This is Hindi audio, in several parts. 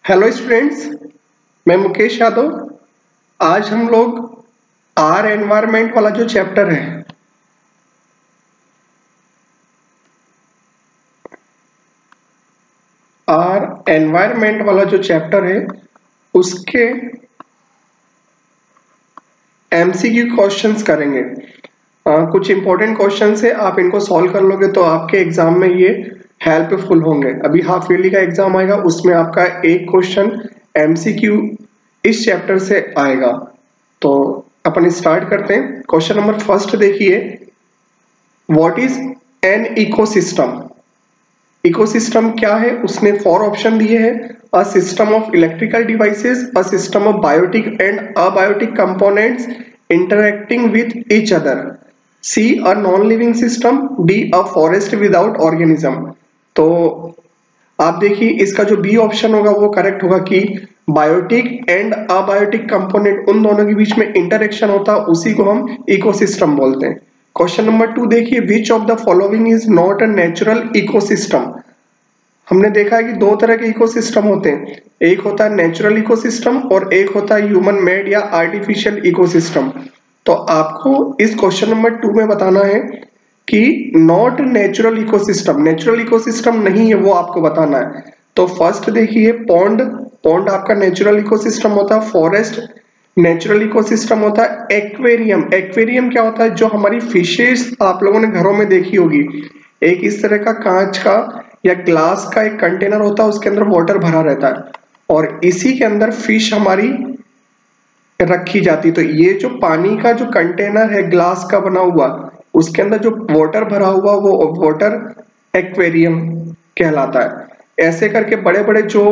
हेलो स्टूडेंट्स, मैं मुकेश यादव। आज हम लोग आर एनवायरमेंट वाला जो चैप्टर है उसके एमसीक्यू क्वेश्चंस करेंगे। कुछ इंपॉर्टेंट क्वेश्चंस है, आप इनको सॉल्व कर लोगे तो आपके एग्जाम में ये हेल्पफुल होंगे। अभी हाफ ईयरली का एग्जाम आएगा, उसमें आपका एक क्वेश्चन एमसीक्यू इस चैप्टर से आएगा। तो अपन स्टार्ट करते हैं। क्वेश्चन नंबर फर्स्ट देखिए, what is an ecosystem. Ecosystem क्या है? उसने 4 ऑप्शन दिए हैं। A system of electrical devices, a system of biotic and abiotic components interacting with each other, C a non living system, D a forest without organism. तो आप देखिए, इसका जो बी ऑप्शन होगा वो करेक्ट होगा कि बायोटिक एंड अबायोटिक कंपोनेंट, उन दोनों के बीच में इंटरेक्शन होता है, उसी को हम इकोसिस्टम बोलते हैं। क्वेश्चन नंबर 2 देखिए, which of the following is not a natural ecosystem. हमने देखा है कि 2 तरह के इकोसिस्टम होते हैं, एक होता है नेचुरल इकोसिस्टम और एक होता है ह्यूमन मेड या आर्टिफिशियल इकोसिस्टम। तो आपको इस क्वेश्चन नंबर 2 में बताना है कि not natural ecosystem, natural ecosystem नहीं है, वो आपको बताना है। तो फर्स्ट देखिए, पॉन्ड, पॉन्ड आपका नेचुरल इकोसिस्टम होता है। फॉरेस्ट नेचुरल इकोसिस्टम होता है। एक्वेरियम, एक्वेरियम क्या होता है? जो हमारी फिशेस आप लोगों ने घरों में देखी होगी, एक इस तरह का कांच का या ग्लास का एक कंटेनर होता है, उसके अंदर वाटर भरा रहता है और इसी के अंदर फिश हमारी रखी जाती। तो ये जो पानी का जो कंटेनर है ग्लास का बना हुआ, उसके अंदर जो वाटर भरा हुआ वो वाटर एक्वेरियम कहलाता है। ऐसे करके बड़े बड़े जो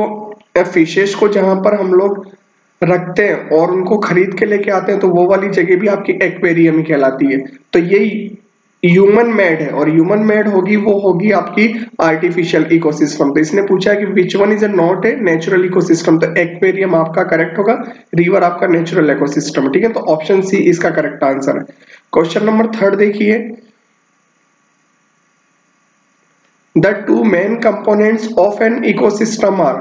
फिशेस को जहां पर हम लोग रखते हैं और उनको खरीद के लेके आते हैं, तो वो वाली जगह भी आपकी एक्वेरियम ही कहलाती है। तो ये ह्यूमन मेड है और ह्यूमन मेड होगी वो होगी आपकी आर्टिफिशियल इकोसिस्टम। तो इसने पूछा कि which one is a not a natural ecosystem, तो एक्वेरियम आपका करेक्ट होगा, रिवर आपका नेचुरल इकोसिस्टम। ठीक है, तो ऑप्शन सी इसका करेक्ट आंसर है। क्वेश्चन नंबर 3 देखिए, the 2 main components of an ecosystem are.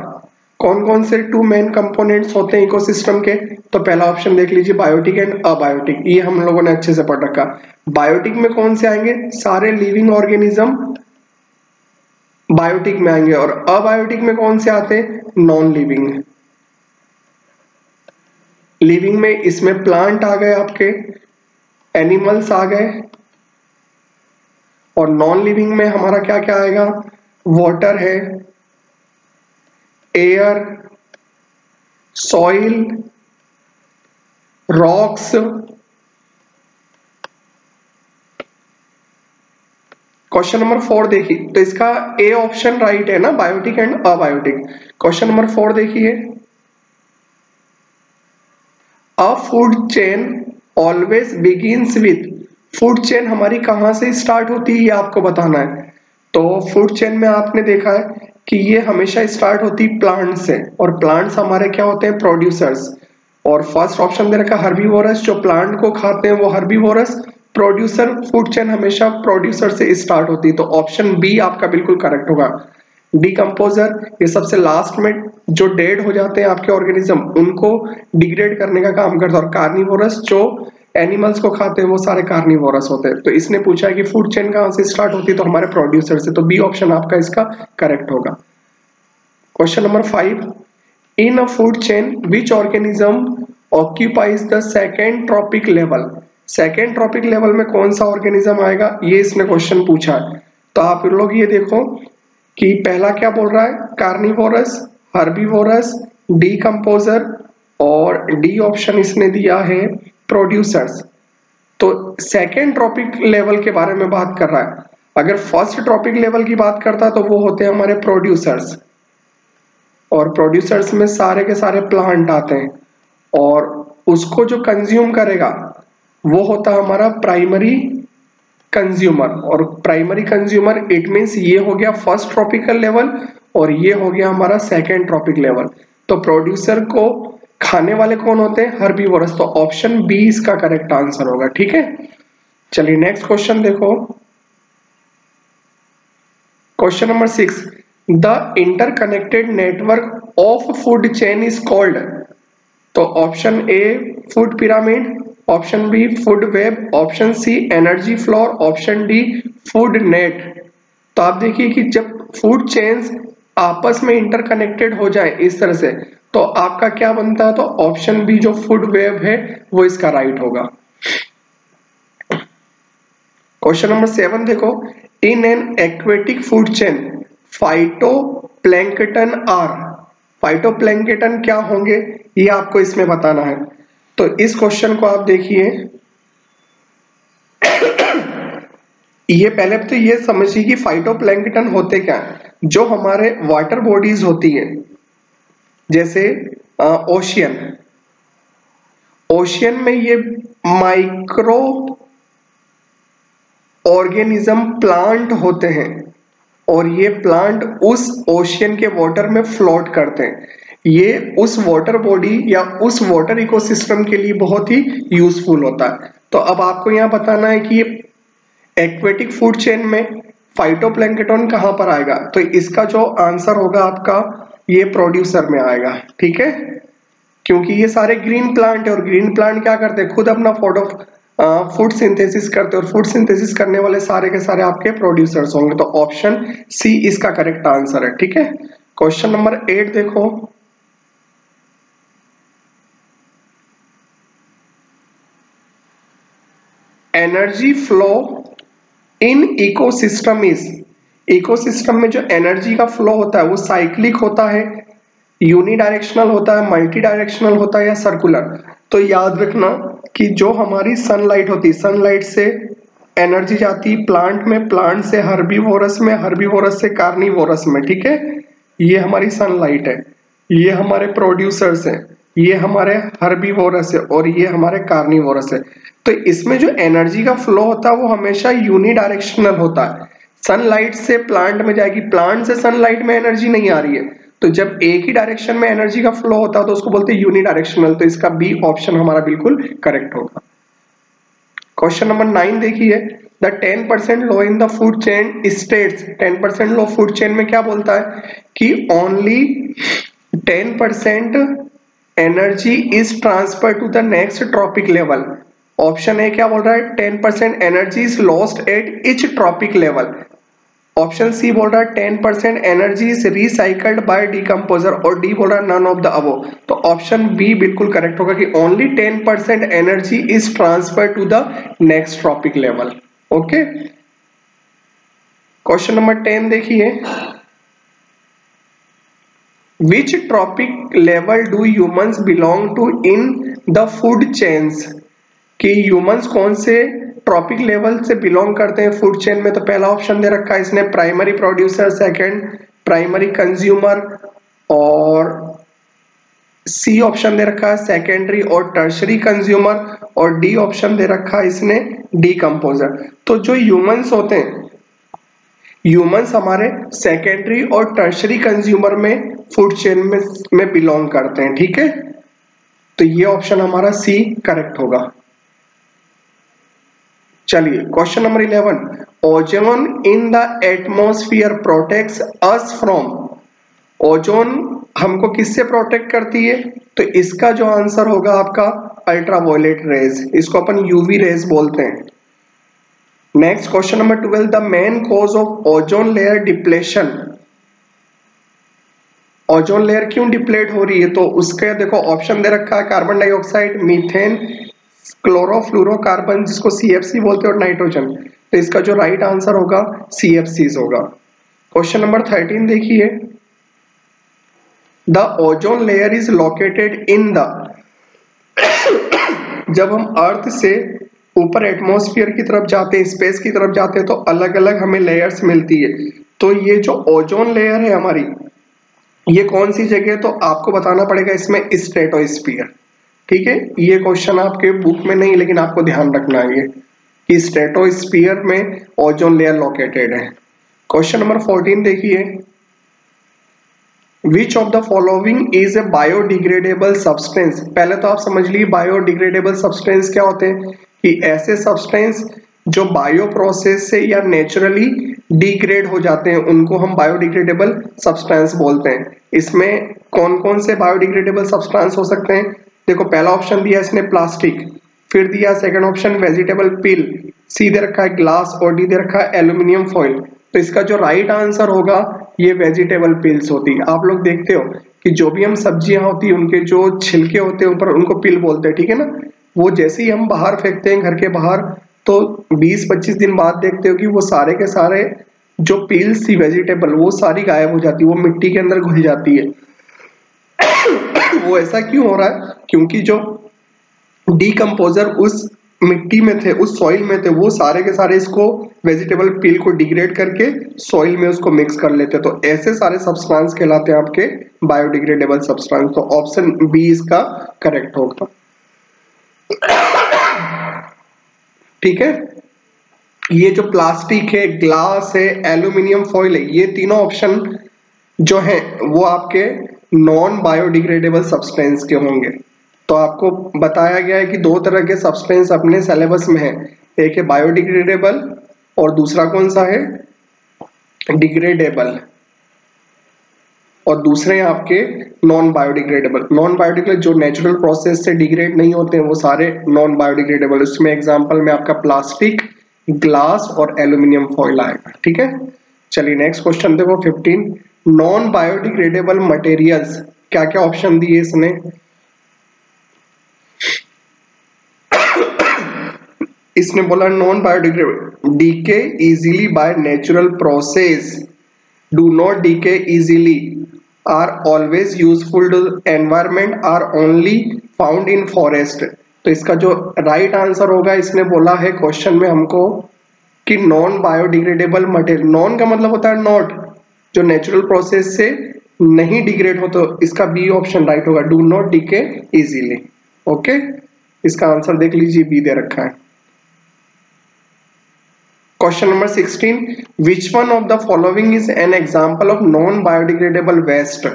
कौन कौन से 2 मेन कंपोनेंट्स होते हैं इकोसिस्टम के? तो पहला ऑप्शन देख लीजिए, बायोटिक एंड अबायोटिक, ये हम लोगों ने अच्छे से पढ़ रखा। बायोटिक में कौन से आएंगे? सारे लिविंग ऑर्गेनिज्म बायोटिक में आएंगे। और अबायोटिक में कौन से आते हैं? Non living. लिविंग में इसमें प्लांट आ गए, आपके एनिमल्स आ गए, और नॉन लिविंग में हमारा क्या क्या आएगा? वाटर है, air, soil, rocks. Question number 4 देखिए, तो इसका ए ऑप्शन राइट है ना, biotic and abiotic. Question number 4 देखिए, a food chain always begins with. Food chain हमारी कहां से स्टार्ट होती है ये आपको बताना है। तो फूड चेन में आपने देखा है कि ये हमेशा स्टार्ट होती है प्लांट से, और प्लांट्स हमारे क्या होते हैं? प्रोड्यूसर्स। और फर्स्ट ऑप्शन दे रखा हर्बीवोरस, जो प्लांट को खाते हैं वो हर्बीवोरस। प्रोड्यूसर, फूड चेन हमेशा प्रोड्यूसर से स्टार्ट होती है, तो ऑप्शन बी आपका बिल्कुल करेक्ट होगा। डिकम्पोजर, ये सबसे लास्ट में जो डेड हो जाते हैं आपके ऑर्गेनिज्म, उनको डिग्रेड करने का काम करता है। और कार्निवोरस, जो एनिमल्स को खाते हैं वो सारे कार्निवोरस होते हैं। तो इसने पूछा है कि फूड चेन कहां से स्टार्ट होती है, तो हमारे प्रोड्यूसर से, तो बी ऑप्शन आपका इसका करेक्ट होगा। Question number 5, in a food chain which organism occupies the second trophic level. Second trophic level में कौन सा ऑर्गेनिज्म आएगा, ये इसने क्वेश्चन पूछा है। तो आप लोग ये देखो कि पहला क्या बोल रहा है? कार्निवोरस, हर्बीवोरस, डीकम्पोजर, और डी ऑप्शन इसने दिया है प्रोड्यूसर्स। तो सेकेंड ट्रॉपिक लेवल के बारे में बात कर रहा है। अगर फर्स्ट ट्रॉपिक लेवल की बात करता तो वो होते हैं हमारे प्रोड्यूसर्स, और प्रोड्यूसर्स में सारे के सारे प्लांट आते हैं, और उसको जो कंज्यूम करेगा वो होता है हमारा प्राइमरी कंज्यूमर। और प्राइमरी कंज्यूमर इट मींस ये हो गया फर्स्ट ट्रॉपिकल लेवल और ये हो गया हमारा सेकेंड ट्रॉपिक लेवल। तो प्रोड्यूसर को खाने वाले कौन होते हैं? हर्बीवोरस। तो ऑप्शन बी इसका करेक्ट आंसर होगा। ठीक है, चलिए नेक्स्ट क्वेश्चन देखो। Question number 6, the interconnected network of food chain is called? तो option A food pyramid, option B food web, option C energy flow, option D food net. तो आप देखिए कि जब फूड चेन्स आपस में इंटरकनेक्टेड हो जाए इस तरह से तो आपका क्या बनता है? तो ऑप्शन बी जो फूड वेब है वो इसका राइट होगा। क्वेश्चन नंबर 7 देखो, in an aquatic food chain phytoplankton are, phytoplankton क्या होंगे ये आपको इसमें बताना है। तो इस क्वेश्चन को आप देखिए, ये पहले तो ये समझिए कि फाइटोप्लैंक्टन होते क्या है। जो हमारे वाटर बॉडीज होती है जैसे ओशियन, ओशियन में ये माइक्रो ऑर्गेनिज्म प्लांट होते हैं और ये प्लांट उस ओशियन के वाटर में फ्लोट करते हैं। ये उस वाटर बॉडी या उस वाटर इकोसिस्टम के लिए बहुत ही यूजफुल होता है। तो अब आपको यहाँ बताना है कि ये एक्वेटिक फूड चेन में फाइटोप्लैंक्टन कहां पर आएगा। तो इसका जो आंसर होगा आपका ये प्रोड्यूसर में आएगा, ठीक है, क्योंकि ये सारे ग्रीन प्लांट है और ग्रीन प्लांट क्या करते हैं? खुद अपना फूड सिंथेसिस करते हैं और फूड सिंथेसिस करने वाले सारे के सारे आपके प्रोड्यूसर्स होंगे। तो ऑप्शन सी इसका करेक्ट आंसर है, ठीक है। क्वेश्चन नंबर 8 देखो, energy flow in ecosystem is, ecosystem में जो एनर्जी का फ्लो होता है वो साइक्लिक होता है, यूनिडायरेक्शनल होता है, मल्टी डायरेक्शनल होता है या सर्कुलर। तो याद रखना कि जो हमारी सनलाइट होती है, सनलाइट से एनर्जी जाती है प्लांट में, प्लांट से हर्बीवोरस में, हर्बीवोरस से कार्निवोरस में, ठीक है। ये हमारी सनलाइट है, ये हमारे प्रोड्यूसर्स हैं, ये हमारे हर्बीवोरस है और ये हमारे कार्निवोरस है। तो इसमें जो एनर्जी का फ्लो होता है वो हमेशा यूनिडायरेक्शनल होता है। सनलाइट से प्लांट में जाएगी, प्लांट से सनलाइट में एनर्जी नहीं आ रही है, तो जब एक ही डायरेक्शन में एनर्जी का फ्लो होता है तो उसको बोलते हैं यूनिडायरेक्शनल। तो इसका बी ऑप्शन हमारा बिल्कुल करेक्ट होगा। क्वेश्चन नंबर 9 देखिए, the 10% law in the food chain states, 10% law food chain में क्या बोलता है कि only 10% energy is transfer to the next tropic level. Option A क्या बोल रहा है? 10% energy is lost at each trophic level. Option C बोल रहा है 10% energy is recycled by decomposer और डी बोल रहा है नन ऑफ द अबव। तो ऑप्शन बी बिल्कुल करेक्ट होगा कि only 10% energy is transfer to the next tropic level. Okay, question number 10 देखिए, which trophic level do humans belong to in the food chains, कि ह्यूमंस कौन से ट्रॉपिक लेवल से बिलोंग करते हैं फूड चेन में। तो पहला ऑप्शन दे रखा है इसने primary producer, second primary consumer और सी ऑप्शन दे रखा है सेकेंडरी और टर्शरी कंज्यूमर और डी ऑप्शन दे रखा है इसने डीकंपोजर। तो जो ह्यूमंस होते हैं, ह्यूमंस हमारे सेकेंडरी और टर्शरी कंज्यूमर में फूड चेन में बिलोंग करते हैं, ठीक है। तो ये ऑप्शन हमारा सी करेक्ट होगा। चलिए question number 11, ozone in the atmosphere protects us from, ozone हमको किससे प्रोटेक्ट करती है? तो इसका जो आंसर होगा आपका अल्ट्रावायलेट रेज, इसको अपन यूवी रेज बोलते हैं। Next question number 12, the main cause of ozone layer depletion, ozone layer क्यों डिप्लेट हो रही है? तो उसके देखो ऑप्शन दे रखा है कार्बन डाइऑक्साइड, मीथेन, क्लोरोफ्लोरोकार्बन जिसको CFC बोलते हैं और नाइट्रोजन। तो इसका जो राइट आंसर होगा CFCs होगा। क्वेश्चन नंबर 13 देखिए, the ozone layer is located in the, जब हम अर्थ से ऊपर एटमॉस्फेयर की तरफ जाते हैं, स्पेस की तरफ जाते हैं तो अलग अलग हमें लेयर्स मिलती है। तो ये जो ओजोन लेयर है हमारी, ये कौन सी जगह है? तो आपको बताना पड़ेगा इसमें स्ट्रेटोस्फीयर, ठीक है। ये क्वेश्चन आपके बुक में नहीं लेकिन आपको ध्यान रखना है ये कि स्ट्रेटोस्फीयर में ओजोन लेयर लोकेटेड है। क्वेश्चन नंबर 14 देखिए, which of the following is a biodegradable substance. पहले तो आप समझ लीजिए बायोडिग्रेडेबल सब्सटेंस क्या होते हैं, कि ऐसे सब्सटेंस जो बायो प्रोसेस से या नेचुरली डिग्रेड हो जाते हैं उनको हम बायोडिग्रेडेबल सब्सटेंस बोलते हैं। इसमें कौन कौन से बायोडिग्रेडेबल सब्सटेंस हो सकते हैं? देखो पहला ऑप्शन दिया इसने प्लास्टिक, फिर दिया सेकंड ऑप्शन वेजिटेबल पील, सी दे रखा है ग्लास और डी दे रखा है एल्यूमिनियम फॉइल। तो इसका जो राइट आंसर होगा ये वेजिटेबल पील्स होती है। आप लोग देखते हो कि जो भी हम सब्जियां होती है उनके जो छिलके होते हैं ऊपर उनको पील बोलते हैं, ठीक है ना। वो जैसे ही हम बाहर फेंकते हैं घर के बाहर तो 20-25 दिन बाद देखते हो कि वो सारे के सारे जो पील्स थी वेजिटेबल वो सारी गायब हो जाती है, वो मिट्टी के अंदर घुल जाती है। वो ऐसा क्यों हो रहा है? क्योंकि जो डीकम्पोजर उस मिट्टी में थे, उस सॉइल में थे, वो सारे के सारे इसको वेजिटेबल पील को डिग्रेड करके सॉइल में उसको मिक्स कर लेते। तो ऐसे सारे सब्सटेंस कहलाते हैं आपके बायोडिग्रेडेबल सब्सटेंस। तो ऑप्शन बी इसका करेक्ट होगा। ठीक है, ये जो प्लास्टिक है, ग्लास है, एल्यूमिनियम फॉइल है, ये तीनों ऑप्शन जो है वो आपके नॉन बायोडिग्रेडेबल सब्सटेंस के होंगे। तो आपको बताया गया है कि दो तरह के सब्सटेंस अपने सिलेबस में है, एक है बायोडिग्रेडेबल और दूसरा कौन सा है? डिग्रेडेबल। और दूसरे हैं आपके नॉन बायोडिग्रेडेबल। नॉन बायोडिग्रेडेबल जो नेचुरल प्रोसेस से डिग्रेड नहीं होते हैं वो सारे नॉन बायोडिग्रेडेबल। उसमें एग्जांपल में आपका प्लास्टिक, ग्लास और एल्यूमिनियम फॉइल आएगा। ठीक है, चलिए नेक्स्ट क्वेश्चन देखो 15। नॉन बायोडिग्रेडेबल मटेरियल्स, क्या क्या ऑप्शन दिए इसने? इसने बोला non biodegradable decay easily by natural process, do not decay easily, are always useful to environment, are only found in forest. तो इसका जो राइट आंसर होगा, इसने बोला है क्वेश्चन में हमको कि नॉन बायोडिग्रेडेबल मटेरियल, नॉन का मतलब होता है नॉट, जो नेचुरल प्रोसेस से नहीं डिग्रेड हो, तो इसका बी ऑप्शन राइट होगा, do not decay easily. Okay, इसका आंसर देख लीजिए, बी दे रखा है। Question number 16, which one of the following is an example of non biodegradable waste?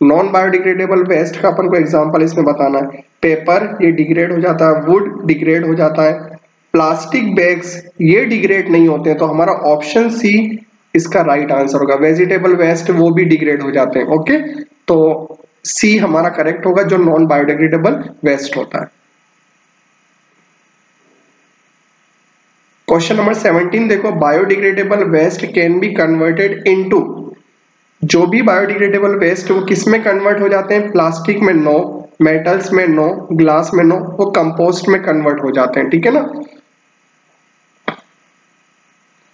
Non biodegradable waste का अपन को एग्जांपल इसमें बताना है। पेपर ये डिग्रेड हो जाता है, वुड डिग्रेड हो जाता है, प्लास्टिक बैग्स ये डिग्रेड नहीं होते हैं। तो हमारा ऑप्शन सी इसका राइट आंसर होगा। वेजिटेबल वेस्ट वो भी डिग्रेड हो जाते हैं। ओके, तो सी हमारा करेक्ट होगा, जो नॉन बायोडिग्रेडेबल वेस्ट होता है। क्वेश्चन नंबर 17 देखो, biodegradable waste can be converted into, जो भी बायोडिग्रेडेबल वेस्ट वो किस में कन्वर्ट हो जाते हैं? प्लास्टिक में नो, मेटल्स में नो, ग्लास में नो, वो कंपोस्ट में कन्वर्ट हो जाते हैं। ठीक है ना।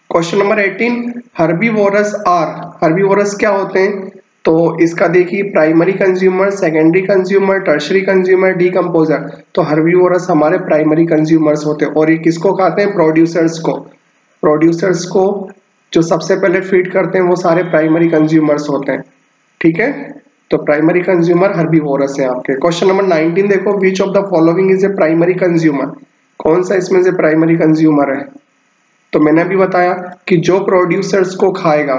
Question number 18, herbivores are, herbivores क्या होते हैं? तो इसका देखिए, primary consumer, secondary consumer, tertiary consumer, decomposer. तो हर्बीवोरस हमारे प्राइमरी कंज्यूमर्स होते हैं। और ये किसको खाते हैं? प्रोड्यूसर्स को। प्रोड्यूसर्स को जो सबसे पहले फीड करते हैं वो सारे प्राइमरी कंज्यूमर्स होते हैं। ठीक है, तो प्राइमरी कंज्यूमर हर्बीवोरस है आपके। क्वेश्चन नंबर 19 देखो, विच of the following is a primary consumer? कौन सा इसमें से प्राइमरी कंज्यूमर है? तो मैंने अभी बताया कि जो प्रोड्यूसर्स को खाएगा,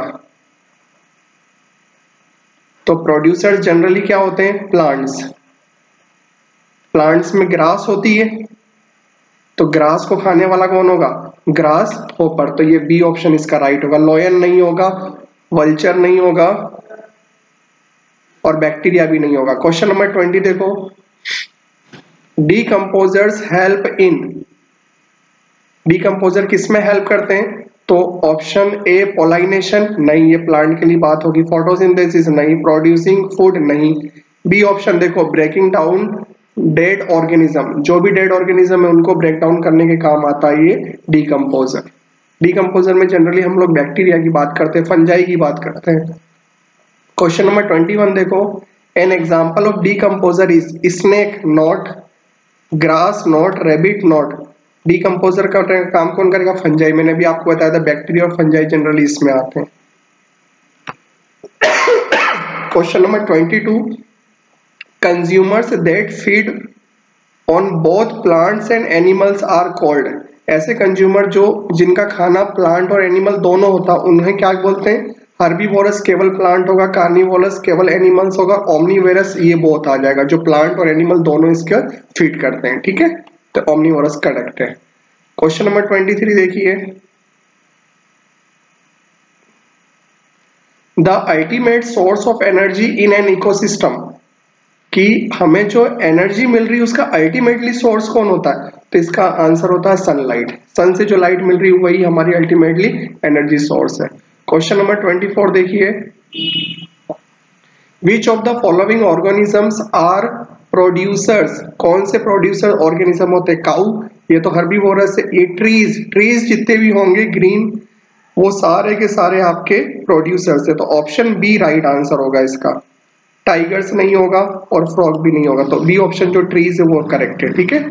तो प्रोड्यूसर्स जनरली क्या होते हैं? प्लांट्स। प्लांट्स में ग्रास होती है, तो ग्रास को खाने वाला कौन होगा? Grass hopper. तो ये बी ऑप्शन इसका राइट होगा। लॉयन नहीं होगा, वल्चर नहीं होगा और बैक्टीरिया भी नहीं होगा। क्वेश्चन नंबर 20 देखो, डीकंपोजर्स हेल्प इन, डीकंपोजर किस में हेल्प करते हैं? तो ऑप्शन ए पोलाइनेशन, नहीं ये प्लांट के लिए बात होगी। फोटोसिंथेसिस नहीं, प्रोड्यूसिंग फूड नहीं। बी ऑप्शन देखो, ब्रेकिंग डाउन डेड ऑर्गेनिज्म, जो भी डेड ऑर्गेनिज्म है उनको ब्रेक डाउन करने के काम आता है ये डीकंपोजर। डीकंपोजर में जनरली हम लोग बैक्टीरिया की बात करते हैं, फंजाई की बात करते हैं। क्वेश्चन नंबर 21 देखो, N example of decomposer is snake not, grass not, rabbit not. Decomposer का काम कौन करेगा? फंजाई। मैंने भी आपको बताया था बैक्टीरिया और फंजाई जनरली इसमें आते हैं। Question number 22, consumers that feed on both plants and animals are called. ऐसे कंज्यूमर जो जिनका खाना प्लांट और एनिमल दोनों होता है उन्हें क्या बोलते हैं? हर्बीवोरस केवल प्लांट होगा, कार्निवोरस केवल एनिमल्स होगा, ओमनीवोरस ये बोथ आ जाएगा, जो प्लांट और एनिमल दोनों इसका फीड करते हैं। ठीक है, तो ओमनीवोरस करेक्ट है। क्वेश्चन नंबर 23 देखिए, the ultimate source of energy in an ecosystem, कि हमें जो एनर्जी मिल रही है उसका अल्टीमेटली सोर्स कौन होता है, तो इसका आंसर होता है सनलाइट। सन से जो लाइट मिल रही है वही हमारी अल्टीमेटली एनर्जी सोर्स है। क्वेश्चन नंबर 24 देखिए, which of the following organisms are producers, कौन से प्रोड्यूसर ऑर्गेनिज्म होते हैं, काउ, ये तो हर्बीवोरस है। ये ट्रीज जितने भी होंगे ग्रीन, वो सारे के सारे आपके प्रोड्यूसर्स है, तो ऑप्शन बी राइट आंसर होगा इसका। टाइगर्स नहीं होगा और फ्रॉग भी नहीं होगा, तो बी ऑप्शन जो ट्रीज है वो करेक्ट है, ठीक है।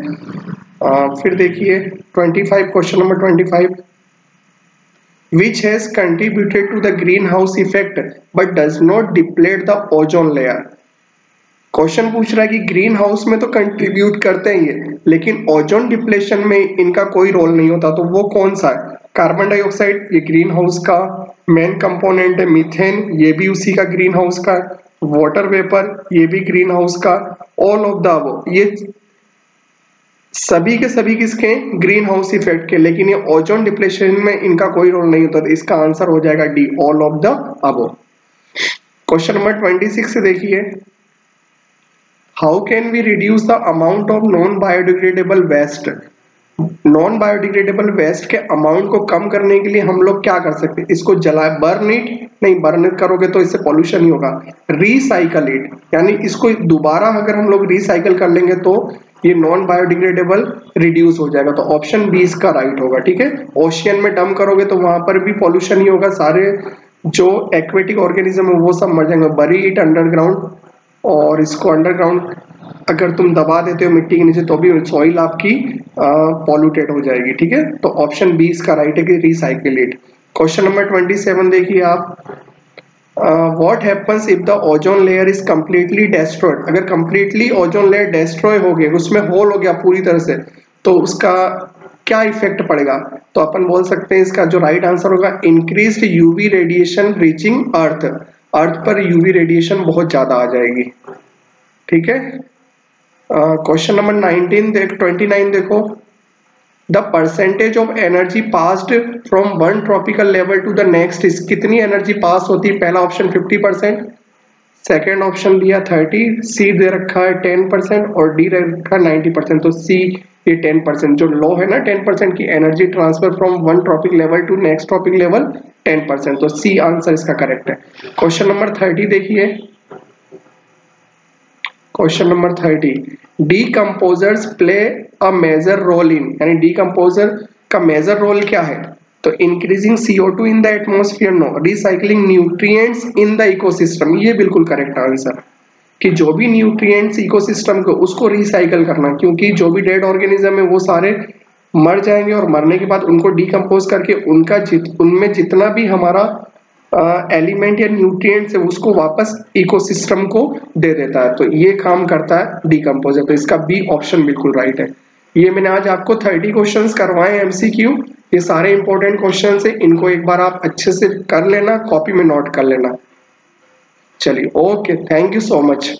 फिर देखिए 25, question number 25, which has contributed to the greenhouse effect but does not deplete the ozone layer। Question पूछ रहा है कि ग्रीन हाउस में तो कंट्रीब्यूट करते हैं ये, लेकिन ओजोन डिप्लेशन में इनका कोई रोल नहीं होता, तो वो कौन सा है। कार्बन डाइऑक्साइड, ये ग्रीन हाउस का मेन कंपोनेंट है। मीथेन, ये भी उसी का ग्रीन हाउस का है। वाटर वेपर, ये भी ग्रीन हाउस का। ऑल ऑफ द अबव, ये सभी के सभी किसके, ग्रीन हाउस इफेक्ट के, लेकिन ये ओजोन डिप्लेशन में इनका कोई रोल नहीं होता, तो इसका आंसर हो जाएगा D, all of the above. Question number 26 से देखिए, how can we reduce the amount of non biodegradable waste. Non biodegradable waste के अमाउंट को कम करने के लिए हम लोग क्या कर सकते हैं, इसको जलाए, बर्न इट नहीं, बर्न इट करोगे तो इससे पॉल्यूशन ही होगा। रिसाइकल इट, यानी इसको दोबारा अगर हम लोग रिसाइकल कर लेंगे तो ये नॉन बायोडिग्रेडेबल रिड्यूस हो जाएगा, तो ऑप्शन बी इसका राइट होगा, ठीक है। ओशियन में डंप करोगे तो वहां पर भी पॉल्यूशन ही होगा, सारे जो एक्वेटिक ऑर्गेनिज्म है वो सब मर जाएंगे। बरी इट अंडरग्राउंड, और इसको अंडरग्राउंड अगर तुम दबा देते हो मिट्टी के नीचे तो भी सॉइल आपकी पॉल्यूटेड हो जाएगी, ठीक है। तो ऑप्शन बी इसका राइट है कि रिसाइकिल इट। क्वेश्चन नंबर 27 देखिए आप, what happens if the ozone layer is completely destroyed. अगर कंप्लीटली ओजोन लेयर डेस्ट्रॉय हो गया, उसमें होल हो गया पूरी तरह से, तो उसका क्या इफेक्ट पड़ेगा, तो अपन बोल सकते हैं इसका जो राइट आंसर होगा, इंक्रीज्ड यूवी रेडिएशन रीचिंग अर्थ। अर्थ पर यूवी रेडिएशन बहुत ज्यादा आ जाएगी, ठीक है। क्वेश्चन नंबर 29 देखो, the percentage of energy passed from one tropical level to the next is, कितनी एनर्जी पास होती है। पहला ऑप्शन 50%, सेकेंड ऑप्शन दिया 30, सी दे रखा है 10% और डी दे रखा है 90%, तो सी ये 10%, जो लो है ना 10% की energy transfer from one tropic level to next tropic level 10%, तो सी आंसर इसका करेक्ट है। क्वेश्चन नंबर 30 देखिए, question number 30, decomposers play a major role in, यानी डीकम्पोजर का मेजर रोल क्या है, तो increasing CO2 in the atmosphere, no, recycling nutrients in the ecosystem, ये बिल्कुल करेक्ट आंसर, कि जो भी न्यूट्रिएंट्स इकोसिस्टम को उसको रिसाइकल करना, क्योंकि जो भी डेड ऑर्गेनिज्म है वो सारे मर जाएंगे और मरने के बाद उनको डीकम्पोज करके उनमें जितना भी हमारा एलिमेंट या न्यूट्रिएंट्स है उसको वापस इकोसिस्टम को दे देता है, तो ये काम करता है डीकम्पोजर, तो इसका बी ऑप्शन बिल्कुल राइट है। ये मैंने आज आपको 30 क्वेश्चंस करवाए MCQ, ये सारे इंपॉर्टेंट क्वेश्चंस है, इनको एक बार आप अच्छे से कर लेना, कॉपी में नोट कर लेना। चलिए, okay, thank you so much.